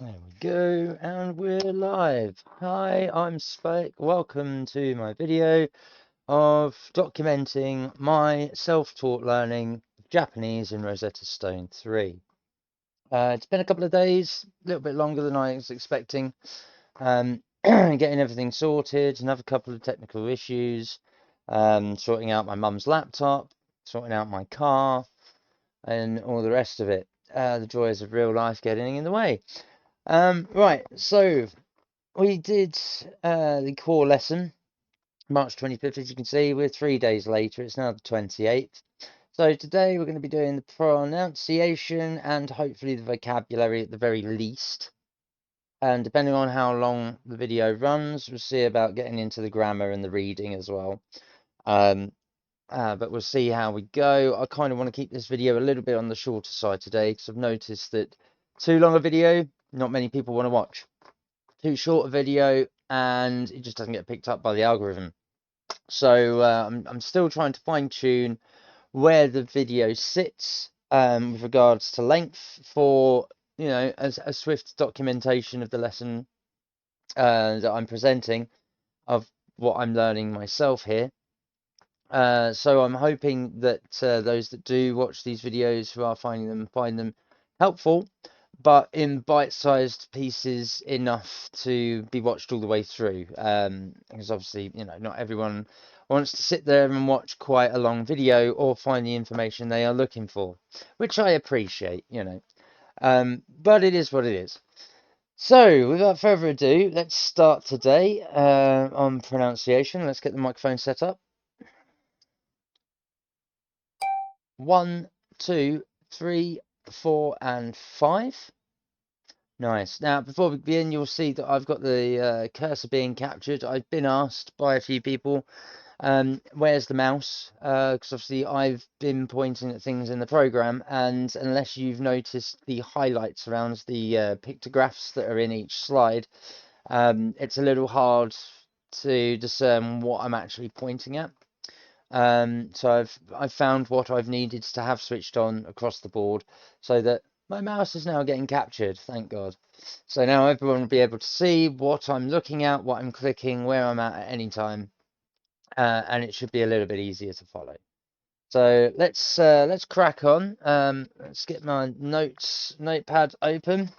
There we go, and we're live. Hi, I'm Spike. Welcome to my video of documenting my self-taught learning of Japanese in Rosetta Stone 3. It's been a couple of days, a little bit longer than I was expecting. Getting everything sorted, another couple of technical issues, sorting out my mum's laptop, sorting out my car, and all the rest of it. The joys of real life getting in the way. Right, so we did the core lesson, March 25th, as you can see. We're 3 days later. It's now the 28th. So today we're going to be doing the pronunciation and hopefully the vocabulary at the very least. And depending on how long the video runs, we'll see about getting into the grammar and the reading as well. But we'll see how we go. I kind of want to keep this video a little bit on the shorter side today because I've noticed that too long a video, not many people want to watch. Too short a video, and it just doesn't get picked up by the algorithm. So I'm still trying to fine tune where the video sits with regards to length for, you know, a swift documentation of the lesson that I'm presenting of what I'm learning myself here. So I'm hoping that those that do watch these videos who are finding them find them helpful, but in bite-sized pieces enough to be watched all the way through. Because obviously, you know, not everyone wants to sit there and watch quite a long video or find the information they are looking for, which I appreciate, you know. But it is what it is. So, without further ado, let's start today on pronunciation. Let's get the microphone set up. 1, 2, 3, 4, and 5. Nice. Now, before we begin, you'll see that I've got the cursor being captured. I've been asked by a few people, where's the mouse? Because obviously I've been pointing at things in the program, and unless you've noticed the highlights around the pictographs that are in each slide, it's a little hard to discern what I'm actually pointing at. So I've found what I've needed to have switched on across the board so that my mouse is now getting captured, thank God. So now everyone will be able to see what I'm looking at, what I'm clicking, where I'm at any time, and it should be a little bit easier to follow. So let's crack on. Let's get my notepad open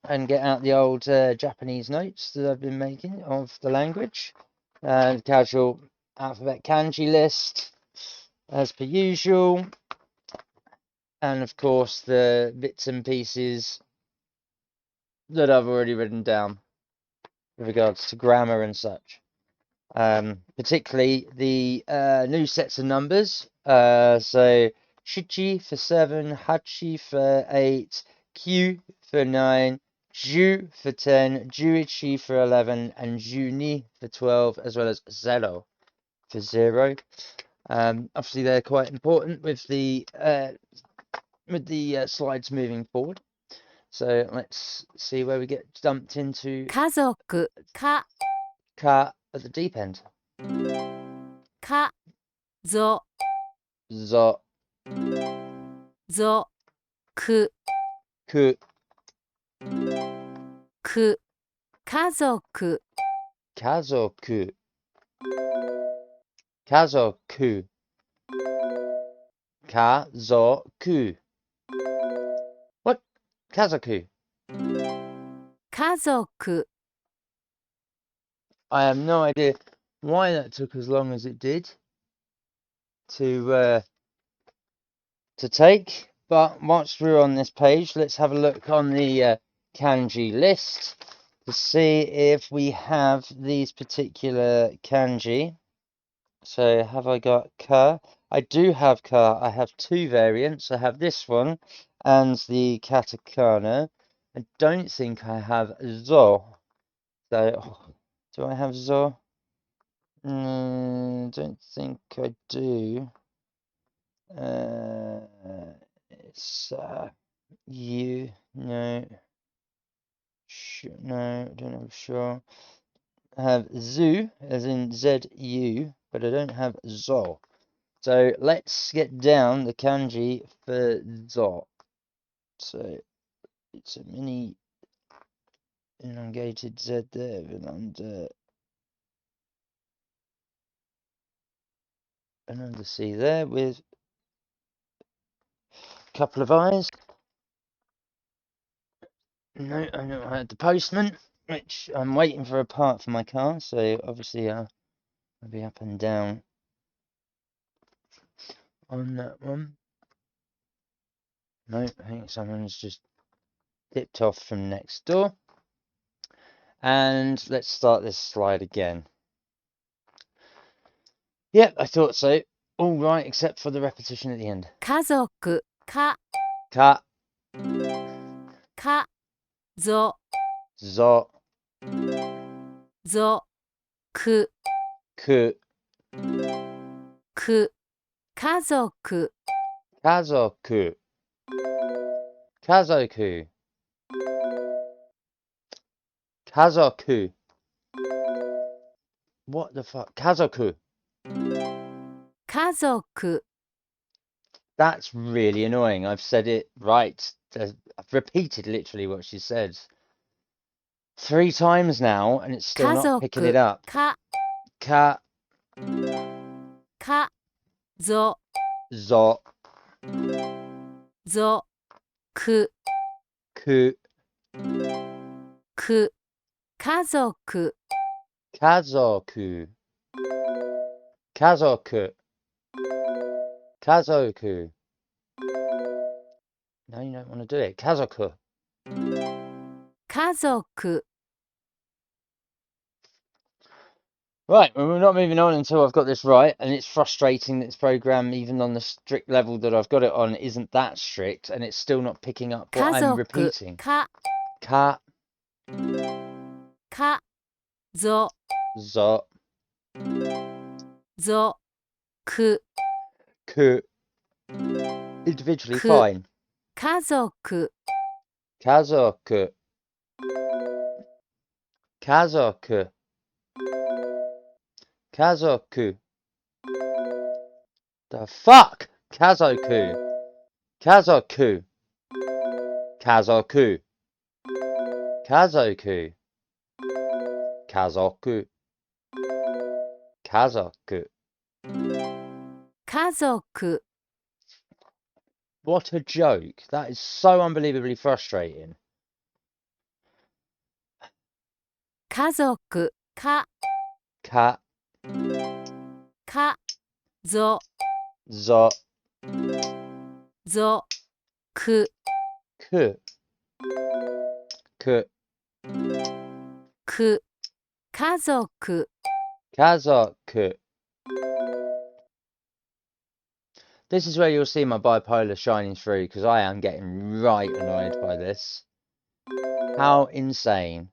and get out the old Japanese notes that I've been making of the language. Casual alphabet kanji list as per usual, and of course the bits and pieces that I've already written down with regards to grammar and such. Particularly the new sets of numbers. So shichi for 7, hachi for 8, kyu for 9, ju for 10, juichi for 11, and juni for 12, as well as zero for 0. Obviously they're quite important with the slides moving forward. So let's see where we get dumped into 家族、か、 ka at the deep end. か、ぞ、 Zo, ぞ、く、 ku, く、家族、 kazoku, kazoku, kazoku. What? Kazoku. 家族、 I have no idea why that took as long as it did to take, but whilst we're on this page, let's have a look on the kanji list to see if we have these particular kanji. So have I got ka? I do have ka. I have two variants. I have this one and the katakana. I don't think I have zo. So, do I have zo? No, don't think I do. It's you. No. No, I don't know for sure. I have zu, as in Z-U, but I don't have zo. So let's get down the kanji for zo. So it's a mini elongated Z there, and under C there with a couple of eyes. No, I know I had the postman, which I'm waiting for a part for my car, so obviously I'll be up and down on that one. No, I think someone's just dipped off from next door. And let's start this slide again. Yep, I thought so. All right, except for the repetition at the end. 家族、か、 Ka, か、ぞ、 zo, ぞ、く、 ku, く、家族、 kazoku, kazoku, kazoku. What the fuck? Kazoku. 家族、 That's really annoying. I've said it right. I've repeated literally what she said 3 times now, and it's still 家 not picking it 族、 up. か、 Ka, か、ぞ、 zo, ぞ、く、 ku, く、家族、 kazoku, kazoku, kazoku. No, you don't want to do it. Kazoku. 家族、 Right, well, we're not moving on until I've got this right, and it's frustrating that this program, even on the strict level that I've got it on, isn't that strict, and it's still not picking up what 家 I'm 族、 repeating. か、 Ka, か、ぞ、 zo, ぞ、く、 ku. Individually Ku. fine. 家族、 Kazoku, kazoku, kazoku. The fuck? Kazoku, kazoku, kazoku, kazoku, kazoku, kazoku. 家族、 What a joke. That is so unbelievably frustrating. 家族、か、 Ka, か、ぞ、 zo, ぞ、く、 ku, ku, く、家族、 kazoku. This is where you'll see my bipolar shining through, because I am getting right annoyed by this. How insane.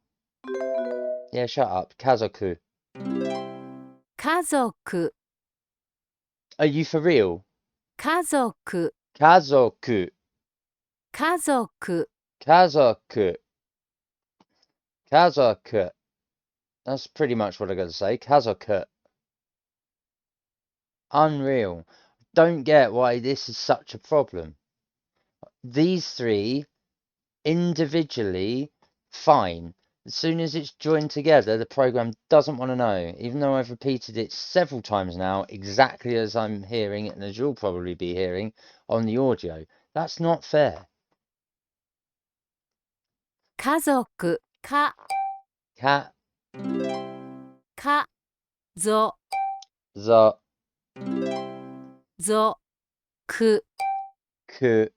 Yeah, shut up. Kazoku. 家族、 Are you for real? 家族、 Kazoku. 家族、 Kazoku. Kazoku. That's pretty much what I gotta say. Kazoku. Unreal. Don't get why this is such a problem. These 3 individually fine. As soon as it's joined together, the program doesn't want to know, even though I've repeated it several times now, exactly as I'm hearing it and as you'll probably be hearing on the audio. That's not fair. 家族、か、 Ka, か、ぞ、 zo, ぞ、く、 ku,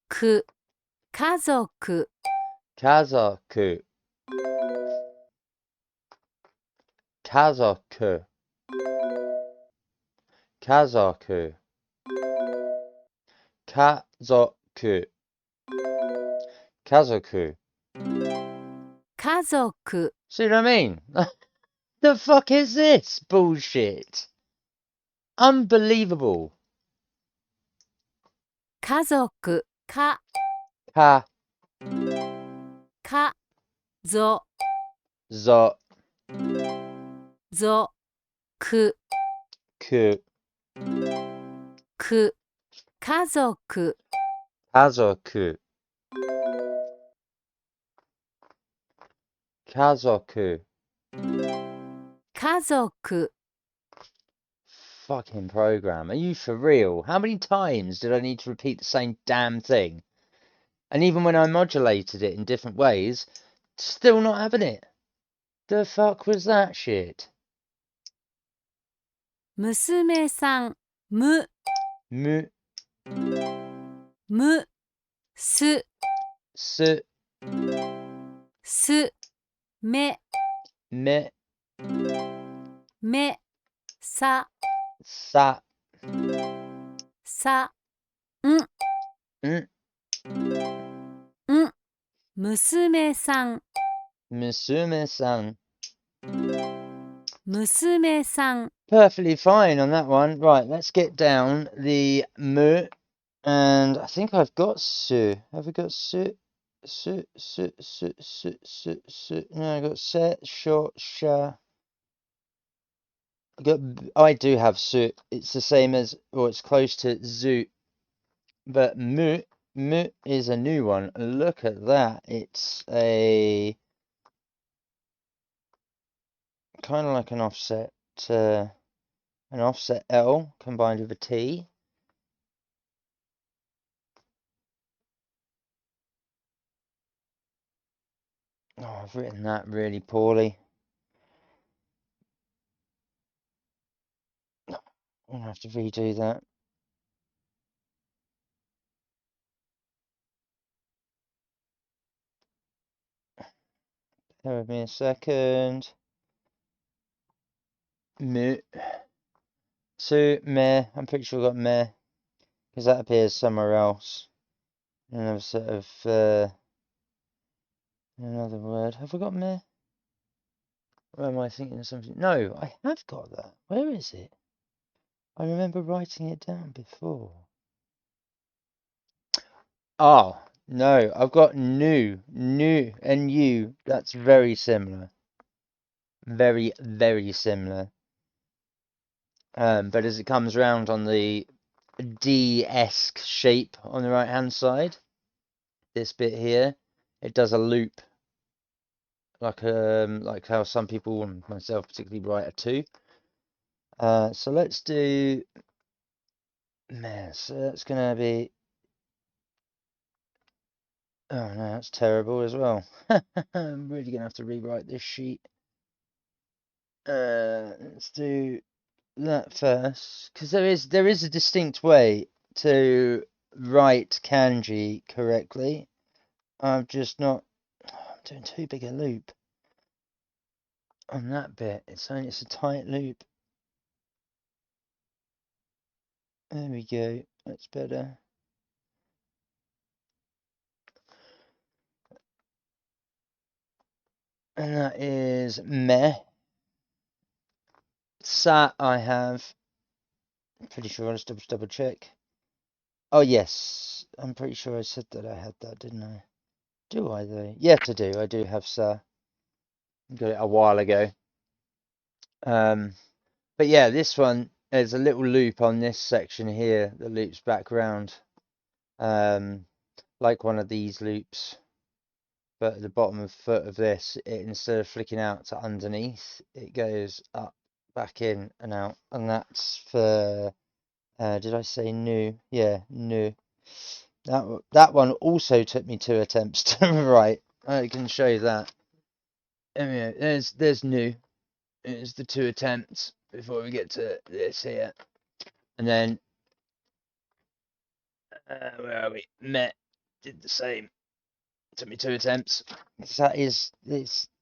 く、家族、 kazoku, kazoku, kazoku, kazoku, kazoku. 家族、 See what I mean? The fuck is this bullshit? Unbelievable. 家族、か、 Ka, か、ぞ、 zo, ぞ、く、 ku, く、家族、 kazoku, Kazoku. 家族 Fucking program. Are you for real? How many times did I need to repeat the same damn thing? And even when I modulated it in different ways, still not having it. The fuck was that shit? 娘さんむ Mu, むす su, すめ me, めさ sa, さん n, ん娘さん musume-san. 娘さん Perfectly fine on that one. Right, let's get down the mu. And I think I've got su. Have we got su? Su, su, su, su, su, su. No, I got se, short, sha. I do have su. It's the same as, or it's close to zu. But mu is a new one. Look at that. It's a kind of like an offset L combined with a T. Oh, I've written that really poorly. I'm gonna have to redo that. Bear with me a second. Mu. Su, meh. I'm pretty sure I got meh. Because that appears somewhere else. Another sort of, another word. Have I got meh? Or am I thinking of something? No, I have got that. Where is it? I remember writing it down before. Oh, no, I've got new, and you. That's very similar. Very, very similar. But as it comes round on the D-esque shape on the right hand side, this bit here, it does a loop, like how some people, and myself particularly, write a 2. So let's do mess. So that's gonna be, oh no, that's terrible as well. I'm really gonna have to rewrite this sheet. Let's do that first, because there is a distinct way to write kanji correctly. I'm just not. I'm doing too big a loop on that bit. It's a tight loop. There we go. That's better. And that is meh. Sat I have. I'm pretty sure. Let's double check. Oh yes, I'm pretty sure I said that I had that, didn't I? Do I though? Yes, I do. I do have sa. Got it a while ago. But yeah, this one, there's a little loop on this section here that loops back round, like one of these loops. But at the bottom of the foot of this, instead of flicking out to underneath, it goes up, back in and out. And that's for, did I say new? Yeah, new. That one also took me 2 attempts to write. I can show you that. Anyway, there's new. It's the 2 attempts before we get to this here. And then, where are we? Met did the same. Took me 2 attempts. It's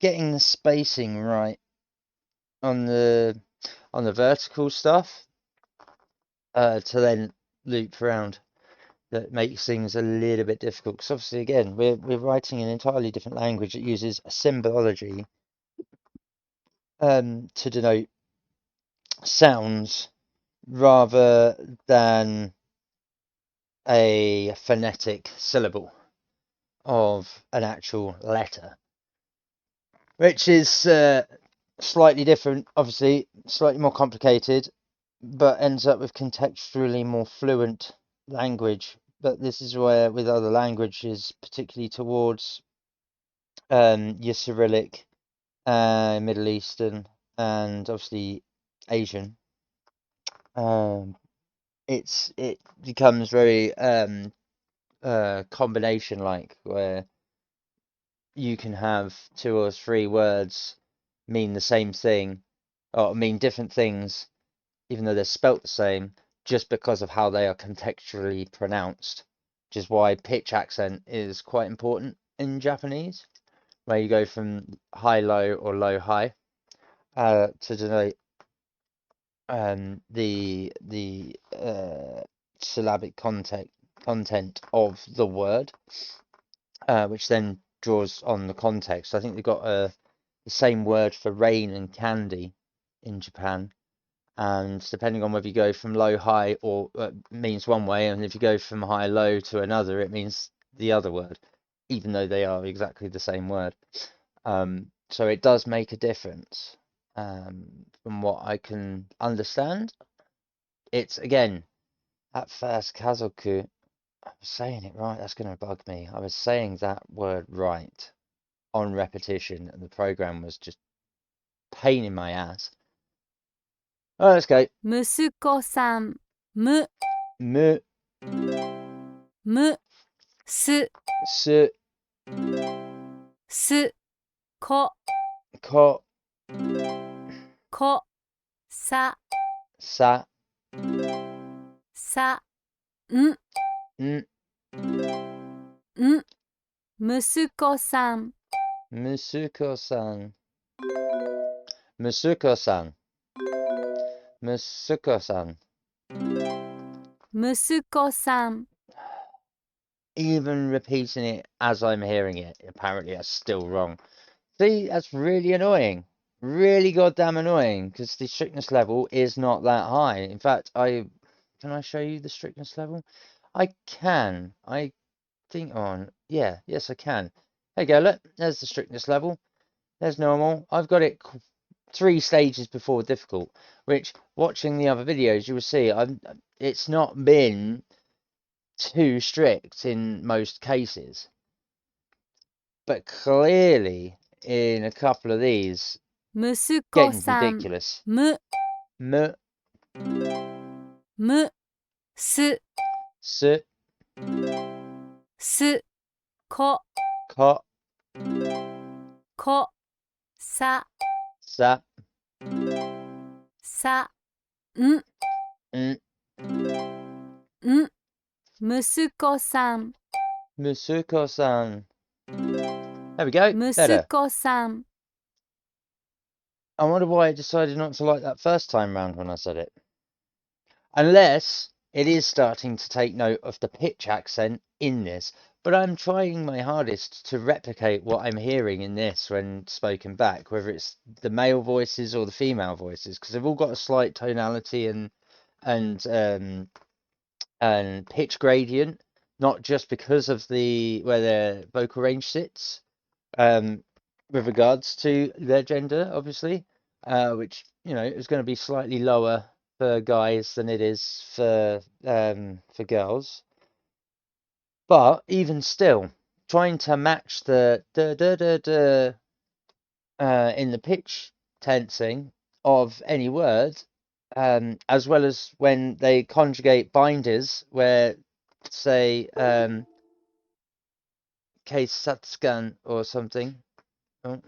getting the spacing right on the vertical stuff, to then loop around. That makes things a little bit difficult, because obviously again we're writing an entirely different language that uses symbology to denote sounds rather than a phonetic syllable of an actual letter, which is slightly different, obviously slightly more complicated, but ends up with contextually more fluent language. But this is where, with other languages, particularly towards your Cyrillic Middle Eastern, and obviously Asian. It becomes very combination like, where you can have two or three words mean the same thing or mean different things, even though they're spelt the same, just because of how they are contextually pronounced, which is why pitch accent is quite important in Japanese, where you go from high low or low high to denote the syllabic content of the word, which then draws on the context. I think they've got the same word for rain and candy in Japan, and depending on whether you go from low high or means one way, and if you go from high low to another, it means the other word, even though they are exactly the same word. So it does make a difference, from what I can understand. It's again at first kazoku. I was saying it right. That's going to bug me. I was saying that word right on repetition, and the program was just pain in my ass. Oh, let's go. 息子さん、む、む、む、す、す、す、こ、こ、こ、さ、さ、さ、ん、ん、ん、息子さん、むすこさん、むすこさん、むすこさん。息子さん、Even repeating it as I'm hearing it, apparently that's still wrong. See, that's really annoying. Really goddamn annoying, because the strictness level is not that high. In fact, can I show you the strictness level? I can. I think on. Yeah, yes, I can. There you go, look, there's the strictness level. There's normal. I've got it 3 stages before difficult, which watching the other videos you will see it's not been too strict in most cases. But clearly in a couple of these, 息子 getting さん、 ridiculous. む、 M, む、す、 s, す、こ、 ko, こ、さ、 sa, さ、ん、 n, ん、息子さん、 musuko-san. There we go. 息 Better. 子さん、 I wonder why I decided not to like that first time round when I said it. Unless it is starting to take note of the pitch accent in this. But I'm trying my hardest to replicate what I'm hearing in this when spoken back, whether it's the male voices or the female voices, because they've all got a slight tonality and and pitch gradient, not just because of the where their vocal range sits, um, with regards to their gender, obviously, which is going to be slightly lower for guys than it is for girls. But even still, trying to match the da da da da in the pitch tensing of any word, as well as when they conjugate binders, where say Keisatsukan or something. Oh,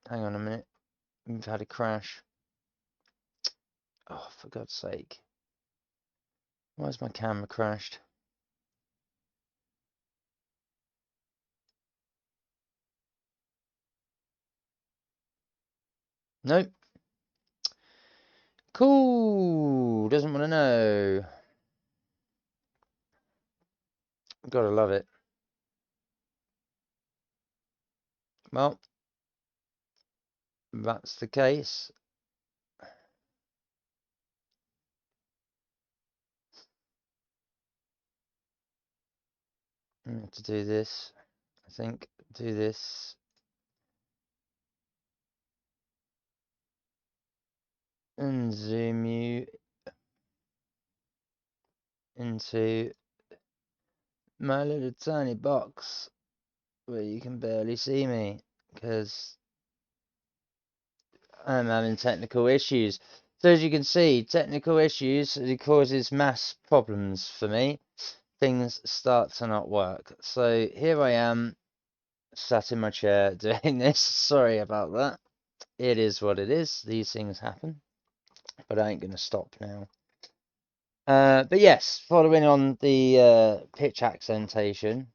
hang on a minute. We've had a crash. Oh, for God's sake. Why's my camera crashed? Nope. Cool. Doesn't want to know. Gotta love it. Well, that's the case. I have to do this. I think do this. And zoom you into my little tiny box where you can barely see me. because I'm having technical issues. So as you can see, technical issues, it causes mass problems for me. Things start to not work. So here I am, sat in my chair doing this. Sorry about that. It is what it is. These things happen. But I ain't going to stop now. But yes, following on the pitch accentation,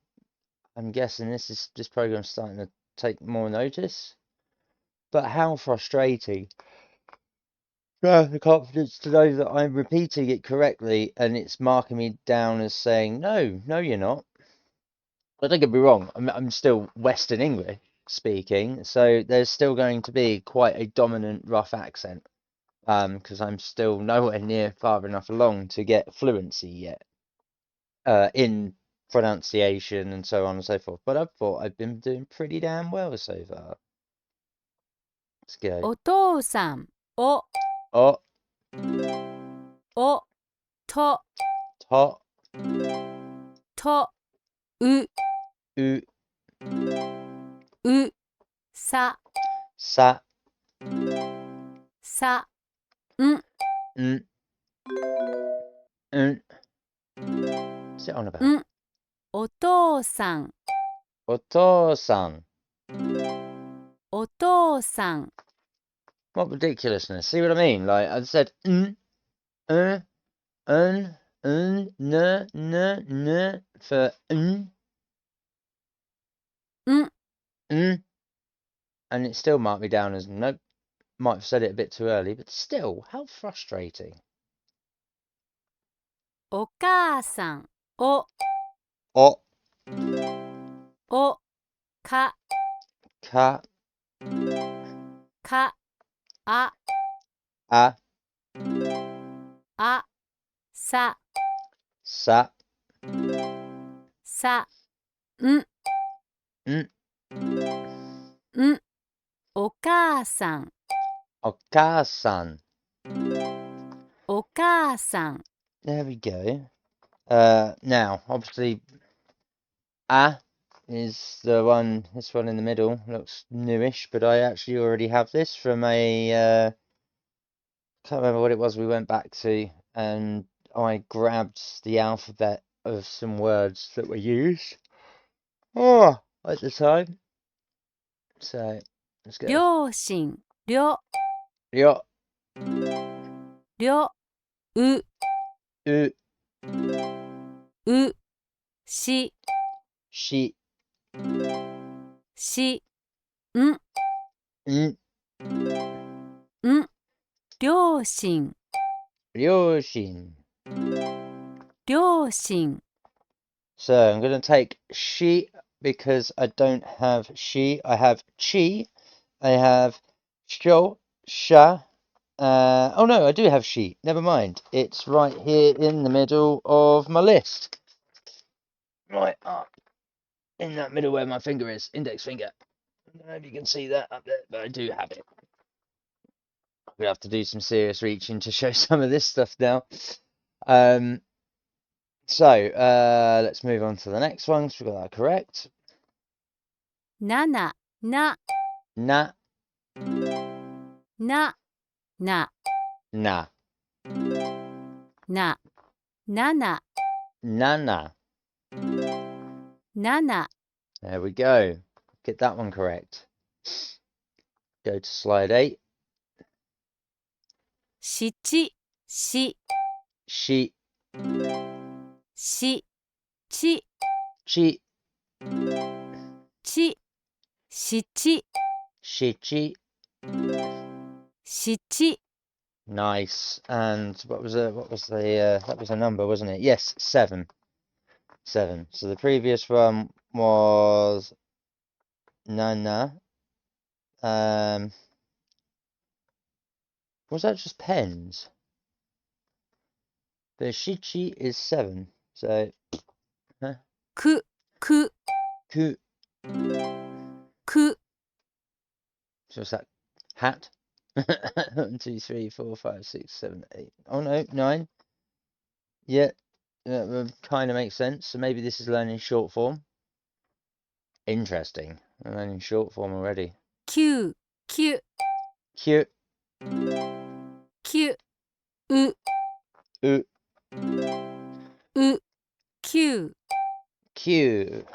I'm guessing this program's starting to take more notice. But how frustrating. I have the confidence to know that I'm repeating it correctly and it's marking me down as saying, no, you're not. But don't get me wrong, I'm still Western English speaking, so there's still going to be quite a dominant rough accent. Because I'm still nowhere near far enough along to get fluency yet. In pronunciation and so on and so forth. But I thought I've been doing pretty damn well so far. Let's go. お父さん、お、 Oh, お、と、 to, と、う、 u, う、さ、 sa, さ、ん、 n, n. What's it on about? ん、お父さん、 Oto-san. お父さん、 What ridiculousness. See what I mean? Like, I said n, for n, ん、 and it still marked me down as nope. Might have said it a bit too early, but still, how frustrating. お母さん、お、 O, お、か、 ka, か、あ、 a, あ、さ、 sa, さ、ん、 n, ん、お母さん、 oka-san. お母さん、 There we go. Now, obviously, is this one in the middle. Looks newish, but I actually already have this from a, can't remember what it was we went back to, and I grabbed the alphabet of some words that were used at the time. So, let's go. 両親、両、 Yo, 両、う、 u, う、し、 shi, し、ん、 n, ん、両親、 ryoshin. 両親、 So I'm going to take she because I don't have she. I have chi. I have sho, sha. Oh no, I do have she. Never mind. It's right here in the middle of my list. Right up in that middle where my finger is, index finger. I don't know if you can see that up there, but I do have it. I'm going to have to do some serious reaching to show some of this stuff now. So, let's move on to the next one, so we got that correct. なな、な、 Na, な、な、 na, な、なな、 nana. なな、 There we go. Get that one correct. Go to slide 8. しち、し、 She, し、ち、 chi, ち、しち、 shichi. しち、 Nice. And that was a number, wasn't it? Yes, 7. 7. So the previous one was nana. Was that just pens? The shichi is 7. So, く、く、 ku. く、 So what's that? Hat? 1, 2, 3, 4, 5, 6, 7, 8. Oh no, 9. Yeah, kind of makes sense. So maybe this is learning short form. Interesting. I'm learning short form already. 9、9、 Q, 9、う、 U, う、9、 Q.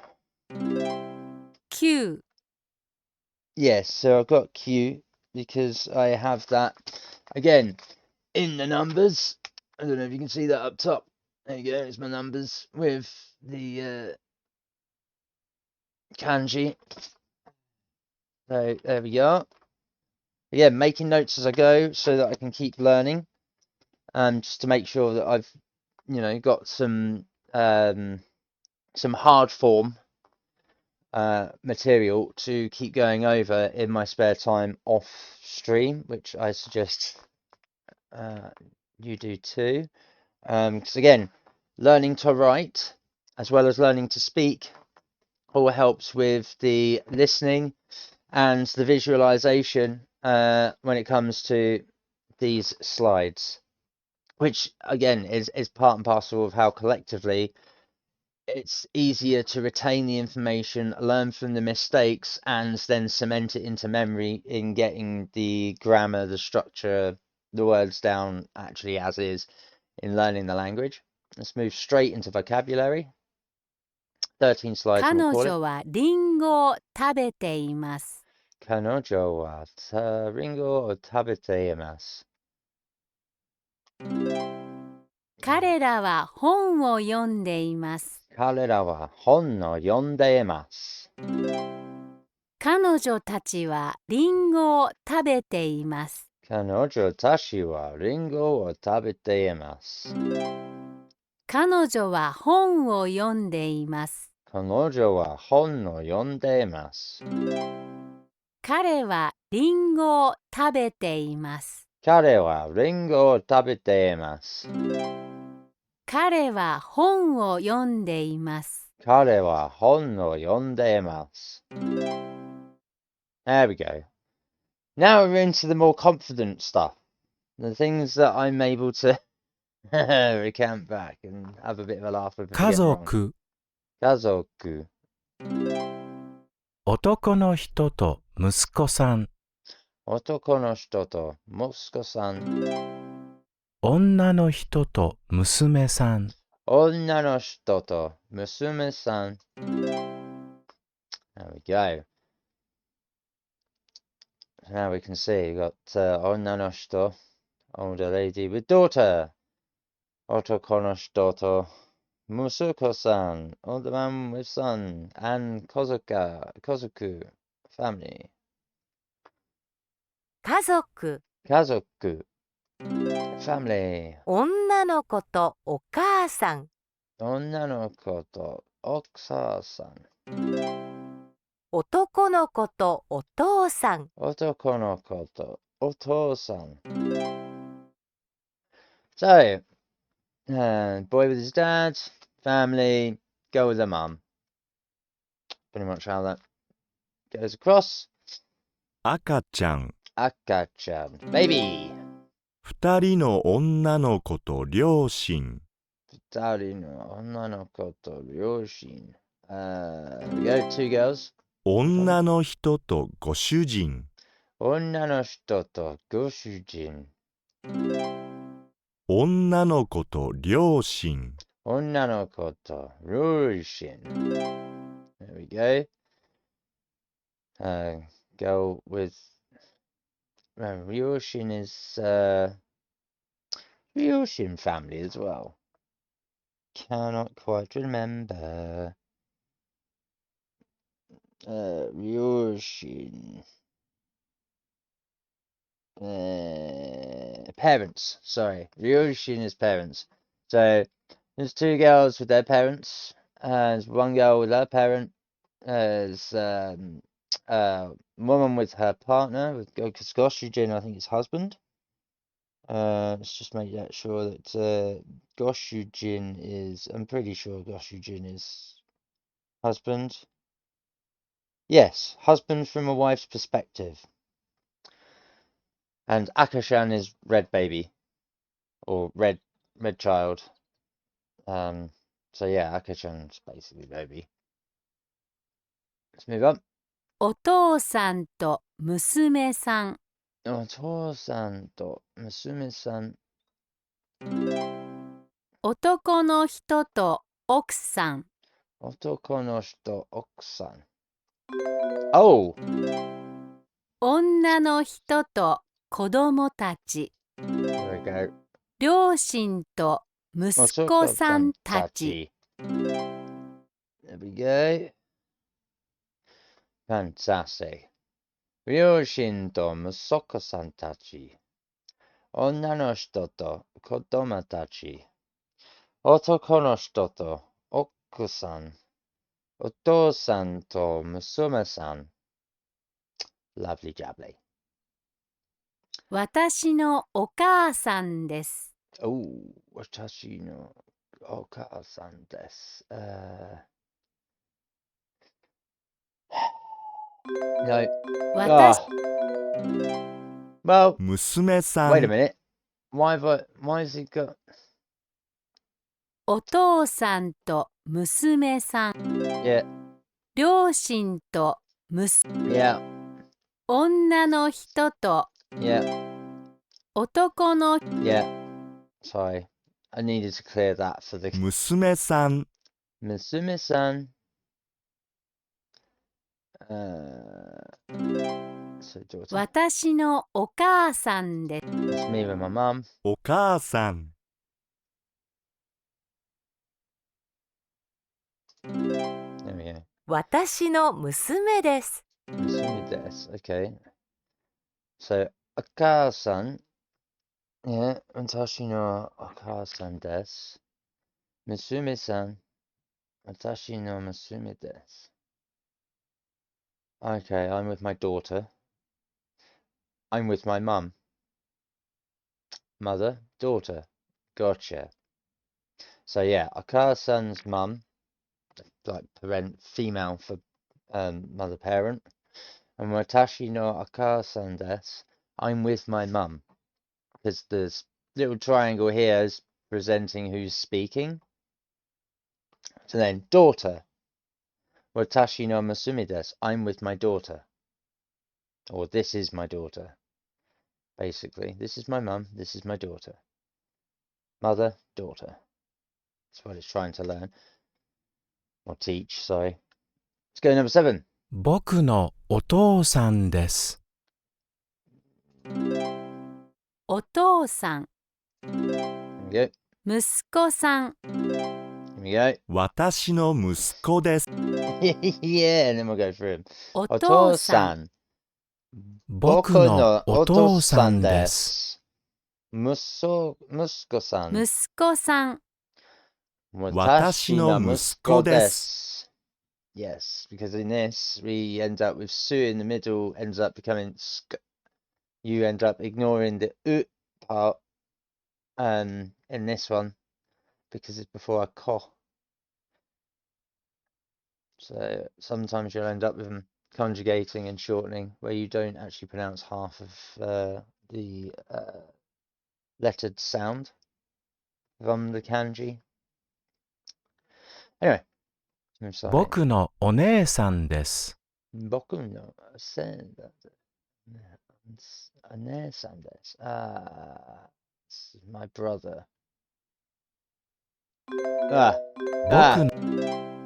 9、 Yes, so I've got Q because I have that again in the numbers. I don't know if you can see that up top. There you go, it's my numbers with the kanji. So there we are. Again, making notes as I go so that I can keep learning. Just to make sure that I've, got some hard form material to keep going over in my spare time off stream, which I suggest you do too. Because again, learning to write as well as learning to speak all helps with the listening and the visualization when it comes to these slides, which again is part and parcel of how collectively it's easier to retain the information, learn from the mistakes, and then cement it into memory in getting the grammar, the structure, the words down actually as is in learning the language. Let's move straight into vocabulary. 13 slides, we'll 彼 call it. 女はリンゴを食べています。彼女はリンゴを食べています。彼らは本を読んでいます。彼らは本を読んでいます。彼女たちはリンゴを食べています。彼女たちはリンゴを食べています。彼女は本を読んでいます。彼女は本を読んでいます。彼はリンゴを食べています。彼はリンゴを食べています。彼は本を読んでいます。彼は本を読んでいます。There we go. Now we're into the more confident stuff. The things that I'm able to recount back and have a bit of a laugh with. 家族、家族。男の人と息子さん、男の人と息子さん。女の人と娘さん。女の人と娘さん。There we go. So now we can see we've got 女の人, older lady with daughter. 男の人と息子さん, older man with son. And 家族, family. 家族、家族, family. 女の子とお母さん。女の子と奥さん。男の子とお父さん。男の子とお父さん。So, boy with his dad, family, girl with her mum. Pretty much how that goes across. 赤ちゃん、赤ちゃん, baby. 二人の女の子と両親。二人の女の子と両親. We go, two girls. 女の人とご主人。女の人とご主人。女の子と両親。女の子と両親. There we go. Go with Ryoshin is Ryoshin family as well. Cannot quite remember. Ryoshin. Parents. Sorry, Ryoshin is parents. So there's two girls with their parents. There's one girl with her parent. There's woman with her partner, with Goshujin, I think it's husband. Let's just make that sure that Goshujin is, I'm pretty sure Goshujin is husband. Yes, husband from a wife's perspective. And Akashan is red baby, or red child. So yeah, Akashan's basically baby. Let's move on. お父さんと娘さん。お父さんと娘さん。男の人と奥さん。男の人、奥さん。Oh! 女の人と子供たち。There we go. 両親と息子さんたち。There we go. Fantastic. 両親と息子さんたち。女の人と子供たち。男の人と奥さん。お父さんと娘さん。Lovely jubbly. 私のお母さんです。Oh, 私のお母さんです。No. 私 Well, 娘さ wait a ん、 minute. Why has he got... お父さんと娘さん。 Yeah, 両親とyeah, 女の人と yeah, 男の yeah. Sorry. I needed to clear that for the... 娘さん、 Musume-san. So daughter. 私のお母さんです。 It's me with my mum. お母さん、 There we go. 私の娘です。 Musume desu. Okay. So, Akasa-san. Yeah, Watashi no Akasa-san desu. Musume-san. Watashi no Musume desu. Okay, I'm with my daughter. I'm with my mum. Mother, daughter. Gotcha. So yeah, Akasa-san's mum, like female for mother parent. And Watashi no Akasa-san desu. I'm with my mum. Because this little triangle here is presenting who's speaking. So then, daughter. Watashi no Musume desu. I'm with my daughter. Or this is my daughter. Basically, this is my mum, this is my daughter. Mother, daughter. That's what it's trying to learn. Or teach, sorry. Let's go number 7. 僕のお父さんです。お父さん、 Here 息子さん、 we go. 私の息子です。 Here we go. Yeah, and then we'll go through them. お父さん、 Oto-san. 僕のお父さんです。 Musko-san. 息子さん、 私の息子です。 Yes, because in this we end up with su in the middle, ends up becoming sk. You end up ignoring the u part in this one because it's before a ko. So sometimes you'll end up with them conjugating and shortening where you don't actually pronounce half of the lettered sound from the kanji. Anyway, move side. 僕のお姉さんです。 Boku no sen ane-san desu. This is my brother.僕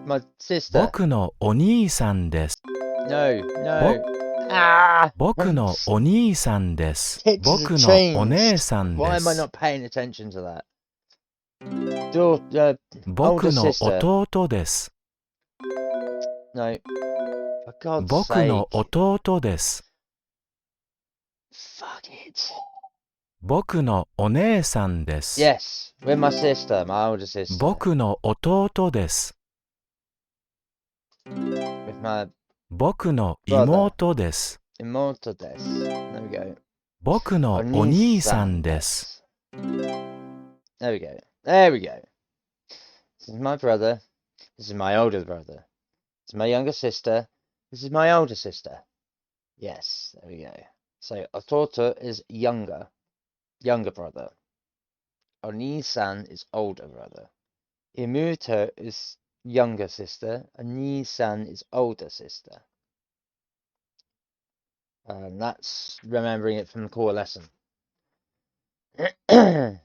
My sister. 僕のお兄さんです。 No, no. Ah! 僕のお兄さんです。 Pitches 僕 have のお changed. 姉さん Why で am I す。 not paying attention to that? Daughter, 僕 older の sister. 弟です。 No. For God's 僕の sake. 弟です。 Fuck it. 僕のお姉さんです。 Yes, with my sister, my older sister. 僕の弟です。 With my 僕の妹です。 immortal desu. There we go. 僕のお兄さんです。 There we go. There we go. This is my brother. This is my older brother. This is my younger sister. This is my older sister. Yes, there we go. So Ototo is younger. Younger brother. Oni-san is older brother. Imuto is younger sister. Ani-san is older sister. And that's remembering it from the core lesson. Let's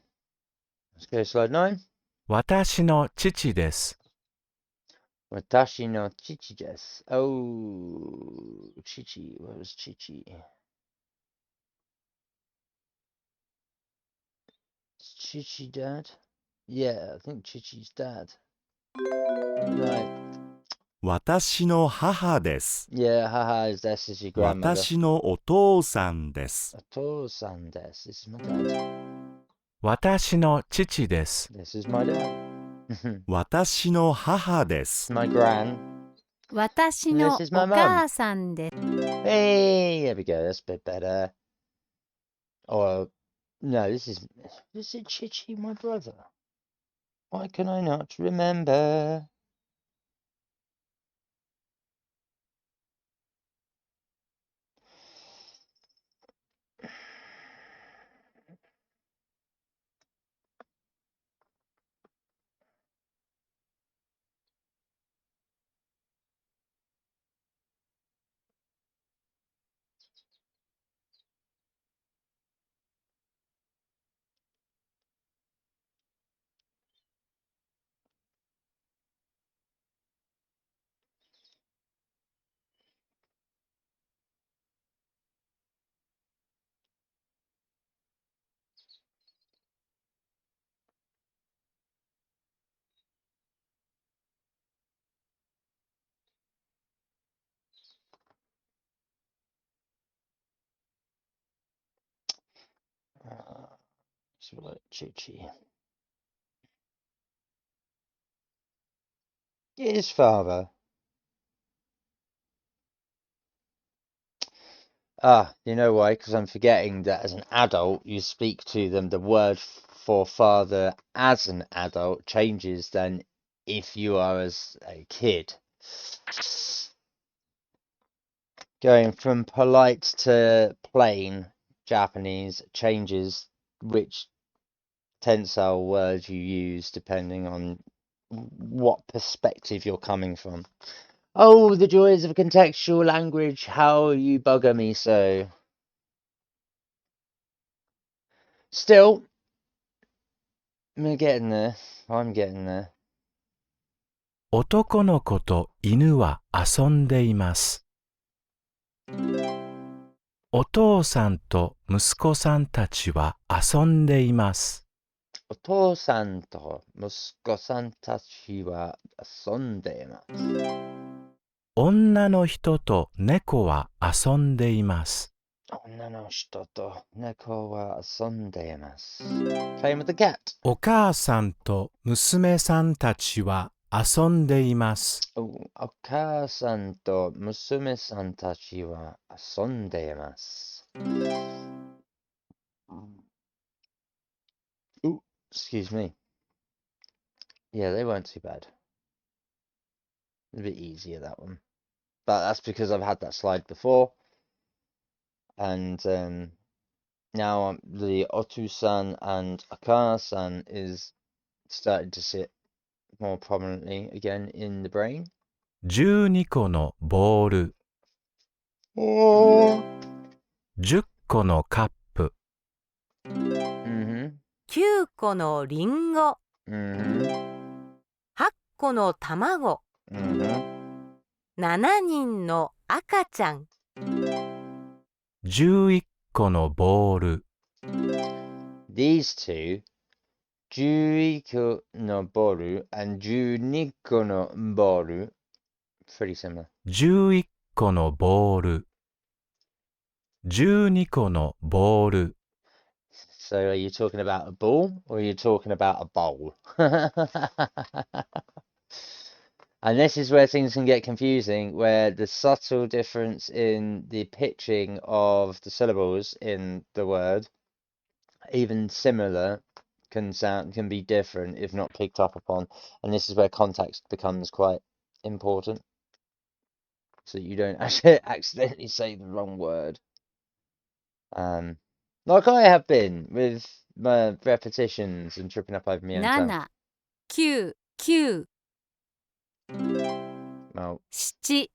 go slide 9. 私の父です。 Watashi no chichi desu. Oh, chichi. Where was chichi? Is Chichi dad? Yeah, I think Chichi's dad. No. 私の母です。 Yeah, haha is this is your grandmother. 私のお父さんです。 Oto-san desu. This is my dad. 私の父です。 This is my dad. 私の母です。 My gran. 私の This is my お mum. 母さんです。 Hey, there we go. That's a bit better. Or no, this is Chichi, my brother. Why can I not remember? So like Chichi. His father. Ah, you know why? Because I'm forgetting that as an adult, you speak to them. The word for father as an adult changes than if you are as a kid. Going from polite to plain Japanese changes which tensile words you use depending on what perspective you're coming from. Oh, the joys of contextual language, how you bugger me so. Still, we're getting there. I'm getting there. 男の子と犬は遊んでいます。お父さんと息子さんたちは遊んでいます。お父さんと息子さんたちは遊んでいます。女の人と猫は遊んでいます。女の人と猫は遊んでいます。Playing with the cat. お母さんと娘さんたちは遊んでいます。お母さんと娘さんたちは遊んでいます。Ooh, excuse me. Yeah, they weren't too bad. A bit easier, that one. But that's because I've had that slide before. And now the Otu-san and Akara-san is starting to sit more prominently again in the brain. 12個のボール、 Oh. 10個のカップ、 Mm-hmm. 9個のリンゴ、 Mm-hmm. 8個の卵、 Mm-hmm. 7人の赤ちゃん、 11個のボール、 These two, Juiko no boru and Juniko no boru, pretty similar. 11個のボール、12個のボール、 So are you talking about a ball or are you talking about a bowl? And this is where things can get confusing, where the subtle difference in the pitching of the syllables in the word, even similar, can be different if not picked up upon. And this is where context becomes quite important, so you don't actually accidentally say the wrong word. Like I have been with my repetitions and tripping up over my own tongue. 7、9、9、 Well, 7、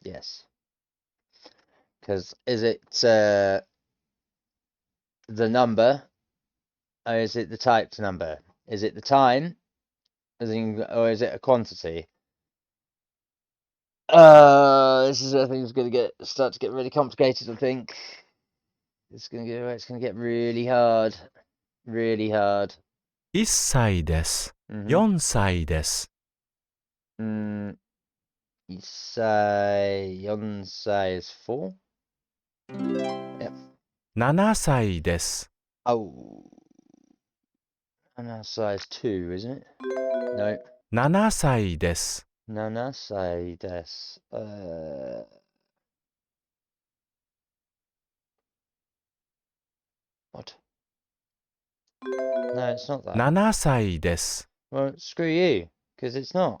yes. Because is it the number, or is it the typed number? Is it the time, or is it a quantity? This is where things are gonna start to get really complicated, I think. It's gonna get really hard. Really hard. 1歳です。 Mhm. 4歳です。 You say 4 is 4? 7歳です。 Oh. And that size 2, isn't it? No. 7歳です。 7 des. What? No, it's not that. 7歳です。 Well, screw you, because it's not.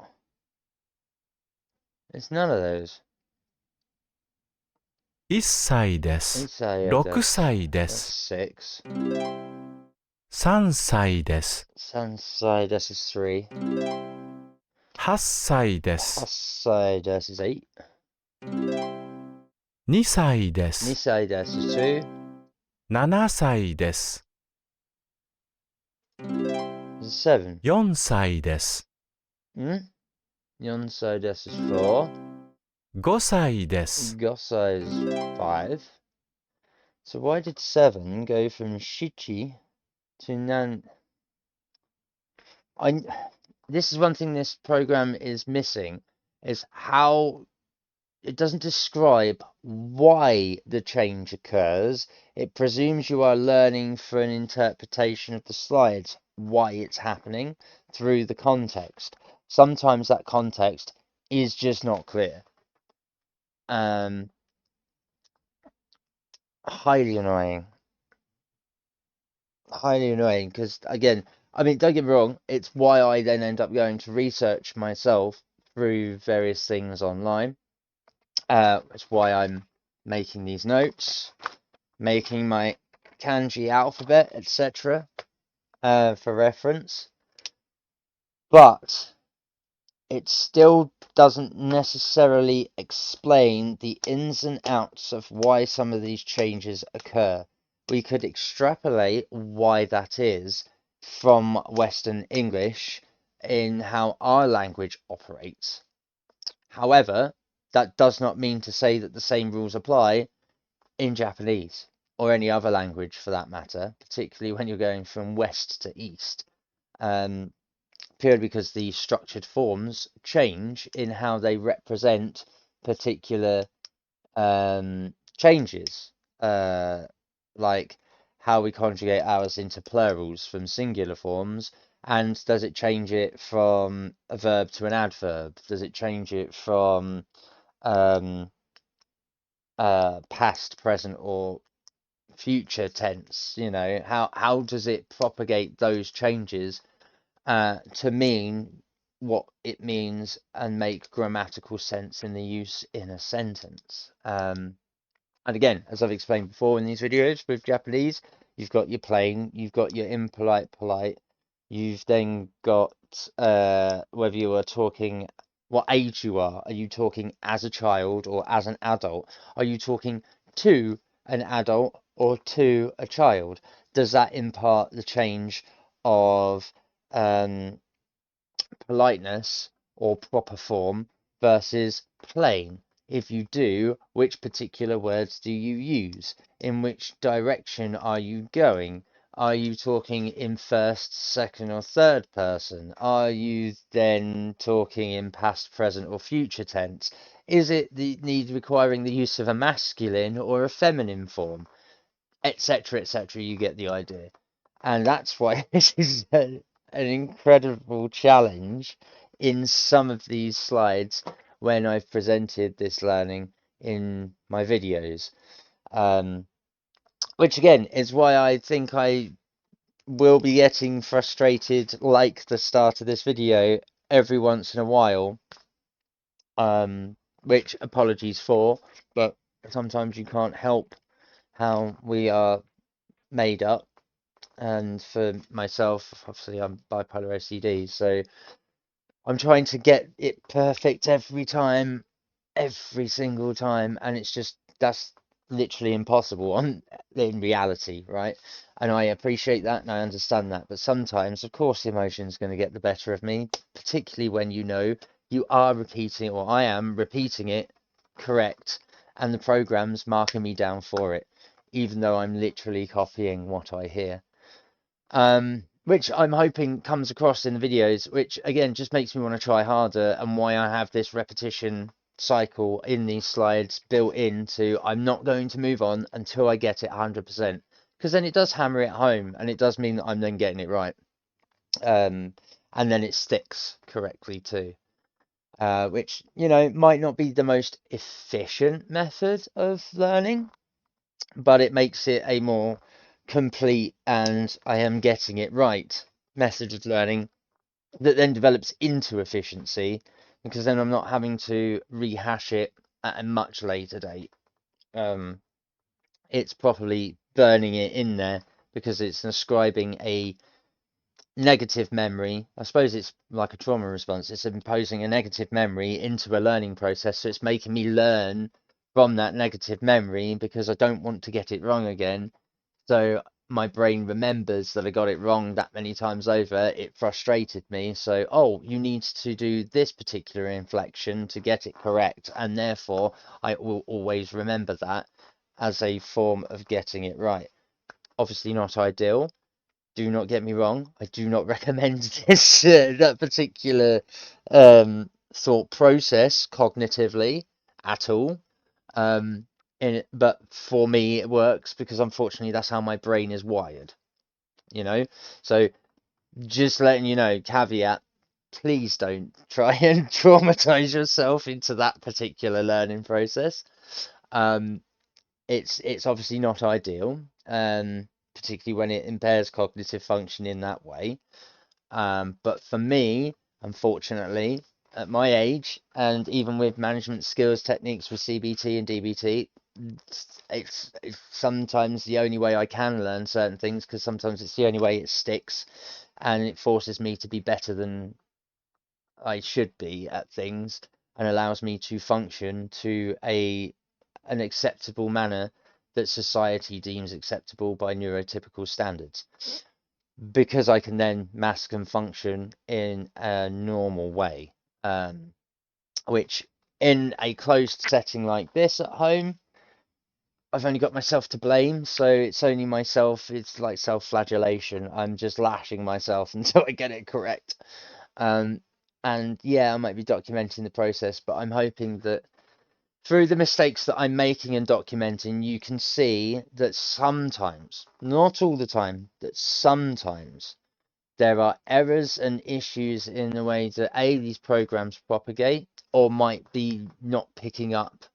It's none of those. 1歳で You す。 say 6歳で that's す。 6. 3歳です。 Sansai des is 3. 8歳です。 Hassai des is 8. 2歳です。 Nisai des is 2. 7歳です。 Is 7. 4歳です。 Yonsai des is 4. 5歳です。 Gosai is 5. So why did 7 go from Shichi to Nan? This is one thing this program is missing, is how it doesn't describe why the change occurs. It presumes you are learning for an interpretation of the slides, why it's happening through the context. Sometimes that context is just not clear. Highly annoying. Highly annoying, because again, I mean, don't get me wrong, it's why I then end up going to research myself through various things online. It's why I'm making these notes, making my kanji alphabet, etc. For reference. But it still doesn't necessarily explain the ins and outs of why some of these changes occur. We could extrapolate why that is from Western English in how our language operates. However, that does not mean to say that the same rules apply in Japanese or any other language for that matter, particularly when you're going from west to east. Purely because the structured forms change in how they represent particular changes, like how we conjugate ours into plurals from singular forms, and does it change it from a verb to an adverb? Does it change it from past, present, or future tense? You know, how does it propagate those changes to mean what it means and make grammatical sense in the use in a sentence? And again, as I've explained before in these videos with Japanese, you've got your plain, you've got your impolite, polite, you've then got whether you are talking what age you are. Are you talking as a child or as an adult? Are you talking to an adult or to a child? Does that impart the change of politeness or proper form versus plain? If you do, which particular words do you use? In which direction are you going? Are you talking in first, second, or third person? Are you then talking in past, present, or future tense? Is it the need requiring the use of a masculine or a feminine form? Etc., etc. You get the idea. And that's why this is an incredible challenge in some of these slides when I've presented this learning in my videos. Which again is why I think I will be getting frustrated, like the start of this video, every once in a while. Which apologies for, but sometimes you can't help how we are made up. And for myself, obviously I'm bipolar OCD, so I'm trying to get it perfect every time, every single time, and it's just that's literally impossible in reality, right? And I appreciate that and I understand that. But sometimes, of course, the emotion is going to get the better of me, particularly when you are repeating, or I am repeating it correct, and the program's marking me down for it, even though I'm literally copying what I hear. Which I'm hoping comes across in the videos, which again just makes me want to try harder, and why I have this repetition cycle in these slides built into I'm not going to move on until I get it 100%, because then it does hammer it home and it does mean that I'm then getting it right. And then it sticks correctly too. Which, might not be the most efficient method of learning, but it makes it a more complete and I am getting it right method of learning that then develops into efficiency, because then I'm not having to rehash it at a much later date. It's properly burning it in there because it's ascribing a negative memory. I suppose it's like a trauma response. It's imposing a negative memory into a learning process. So it's making me learn from that negative memory because I don't want to get it wrong again. So my brain remembers that I got it wrong that many times over. It frustrated me. So, oh, you need to do this particular inflection to get it correct. And therefore, I will always remember that as a form of getting it right. Obviously not ideal. Do not get me wrong. I do not recommend this that particular thought process cognitively at all. But for me, it works because unfortunately that's how my brain is wired. So just letting you know, caveat: please don't try and traumatize yourself into that particular learning process. Um, it's obviously not ideal, particularly when it impairs cognitive function in that way. But for me, unfortunately, at my age, and even with management skills techniques with CBT and DBT, it's sometimes the only way I can learn certain things, because sometimes it's the only way it sticks, and it forces me to be better than I should be at things, and allows me to function to an acceptable manner that society deems acceptable by neurotypical standards, because I can then mask and function in a normal way, which in a closed setting like this at home, I've only got myself to blame, so it's only myself. It's like self-flagellation. I'm just lashing myself until I get it correct. Um, and yeah, I might be documenting the process, but I'm hoping that through the mistakes that I'm making and documenting, you can see that sometimes, not all the time, that sometimes there are errors and issues in the way that these programs propagate, or might be not picking up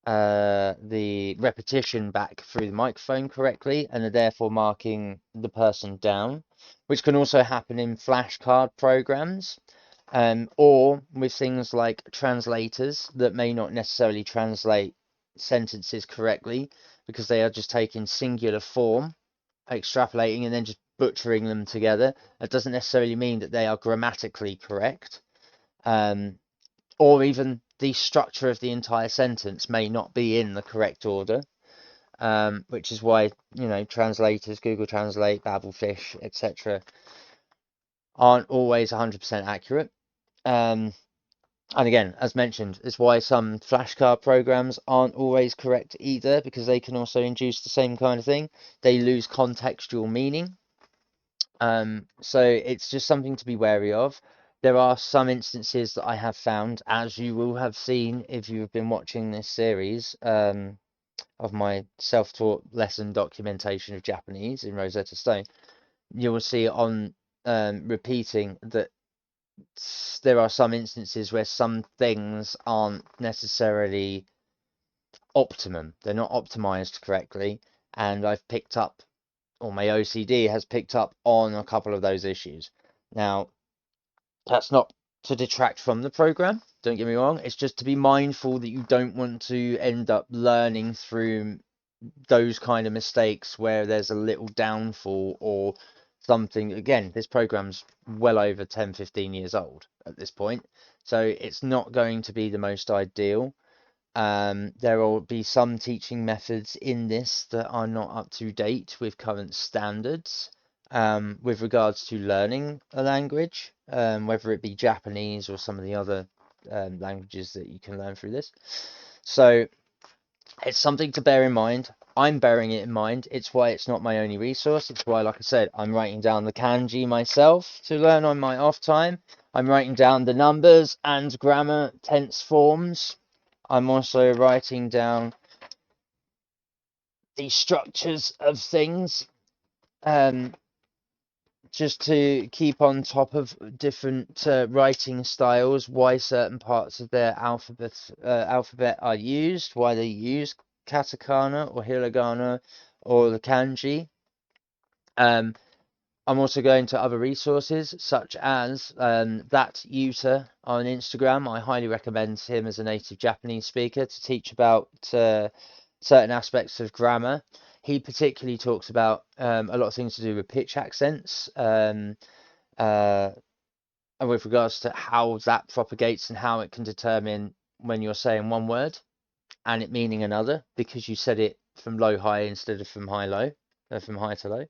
the repetition back through the microphone correctly, and are therefore marking the person down, which can also happen in flashcard programs, or with things like translators that may not necessarily translate sentences correctly because they are just taking singular form, extrapolating, and then just butchering them together. That doesn't necessarily mean that they are grammatically correct. Or even the structure of the entire sentence may not be in the correct order, which is why, translators, Google Translate, Babelfish, etc., aren't always 100% accurate. And again, as mentioned, it's why some flashcard programs aren't always correct either, because they can also induce the same kind of thing. They lose contextual meaning. So it's just something to be wary of. There are some instances that I have found, as you will have seen if you've been watching this series, of my self-taught lesson documentation of Japanese in Rosetta Stone. You will see on repeating that there are some instances where some things aren't necessarily optimum. They're not optimized correctly, and I've picked up, or my OCD has picked up on a couple of those issues. Now, that's not to detract from the program, don't get me wrong. It's just to be mindful that you don't want to end up learning through those kind of mistakes where there's a little downfall or something. Again, this program's well over 10-15 years old at this point, so it's not going to be the most ideal. There will be some teaching methods in this that are not up to date with current standards with regards to learning a language, whether it be Japanese or some of the other languages that you can learn through this. So it's something to bear in mind. I'm bearing it in mind. It's why it's not my only resource. It's why, like I said, I'm writing down the kanji myself to learn on my off time. I'm writing down the numbers and grammar tense forms. I'm also writing down the structures of things, just to keep on top of different writing styles, why certain parts of their alphabet are used, why they use katakana or hiragana or the kanji. I'm also going to other resources such as that Yuta on Instagram. I highly recommend him as a native Japanese speaker to teach about certain aspects of grammar. He particularly talks about a lot of things to do with pitch accents and with regards to how that propagates and how it can determine when you're saying one word and it meaning another because you said it from low high instead of from high low, from high to low.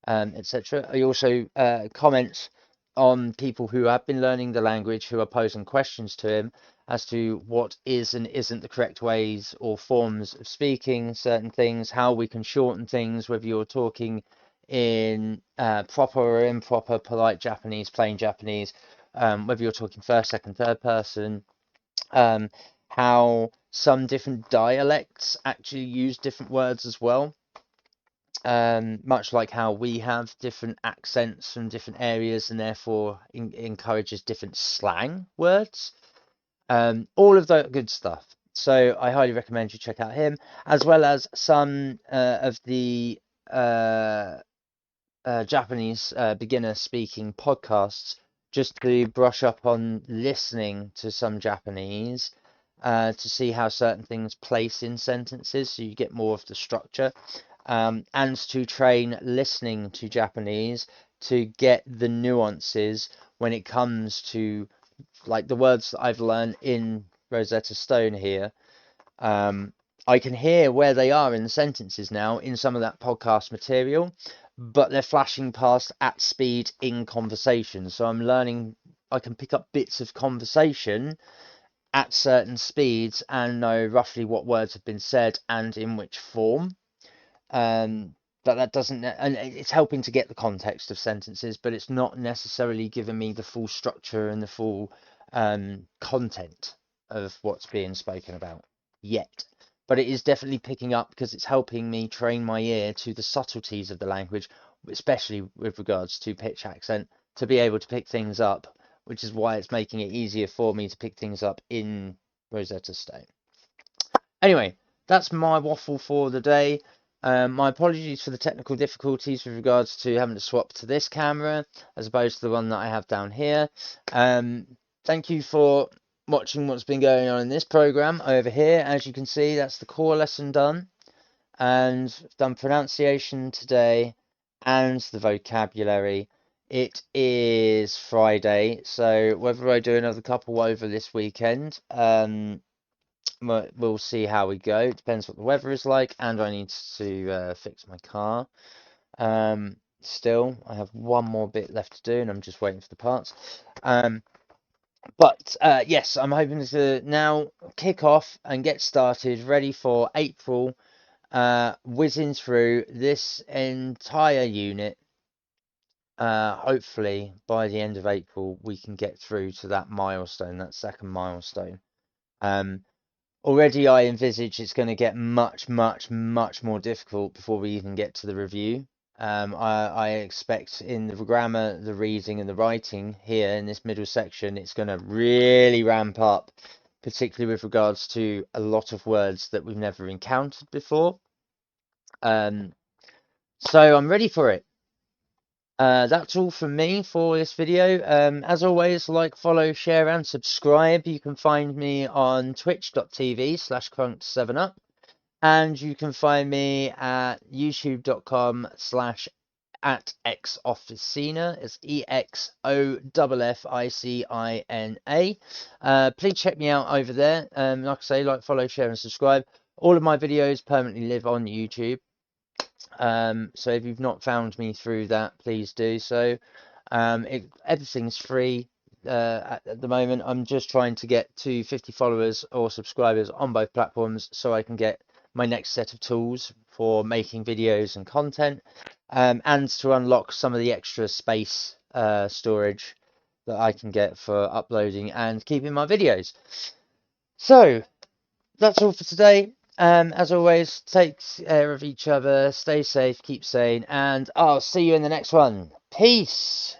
Etc. He also comments on people who have been learning the language who are posing questions to him as to what is and isn't the correct ways or forms of speaking certain things, how we can shorten things, whether you're talking in proper or improper, polite Japanese, plain Japanese, whether you're talking first, second, third person, how some different dialects actually use different words as well. Much like how we have different accents from different areas and therefore encourages different slang words. All of that good stuff. So I highly recommend you check out him, as well as some of the Japanese beginner speaking podcasts, just to brush up on listening to some Japanese, to see how certain things place in sentences, so you get more of the structure. And to train listening to Japanese to get the nuances when it comes to like the words that I've learned in Rosetta Stone here. I can hear where they are in the sentences now in some of that podcast material, but they're flashing past at speed in conversation. So I'm learning, I can pick up bits of conversation at certain speeds and know roughly what words have been said and in which form. But that doesn't, and it's helping to get the context of sentences, but it's not necessarily giving me the full structure and the full content of what's being spoken about yet. But it is definitely picking up because it's helping me train my ear to the subtleties of the language, especially with regards to pitch accent, to be able to pick things up, which is why it's making it easier for me to pick things up in Rosetta Stone. Anyway, that's my waffle for the day. My apologies for the technical difficulties with regards to having to swap to this camera as opposed to the one that I have down here. Thank you for watching what's been going on in this program over here. As you can see, that's the core lesson done, and I've done pronunciation today and the vocabulary. It is Friday, so whether I do another couple over this weekend, we'll see how we go. It depends what the weather is like, and I need to fix my car. Still, I have one more bit left to do, and I'm just waiting for the parts. But yes, I'm hoping to now kick off and get started, ready for April, whizzing through this entire unit. Hopefully, by the end of April, we can get through to that milestone, that second milestone. Already I envisage it's going to get much more difficult before we even get to the review. I expect in the grammar, the reading and the writing here in this middle section, it's going to really ramp up, particularly with regards to a lot of words that we've never encountered before. So I'm ready for it. That's all from me for this video. As always, like, follow, share and subscribe. You can find me on twitch.tv/crunk7up, and you can find me at youtube.com/adept at Exofficina. It's EXOFFICINA. Please check me out over there. Like I say, like, follow, share, and subscribe. All of my videos permanently live on YouTube. So if you've not found me through that, please do so. Everything's free at the moment. I'm just trying to get to 50 followers or subscribers on both platforms so I can get my next set of tools for making videos and content, and to unlock some of the extra space storage that I can get for uploading and keeping my videos. So that's all for today. As always, take care of each other, stay safe, keep sane, and I'll see you in the next one. Peace.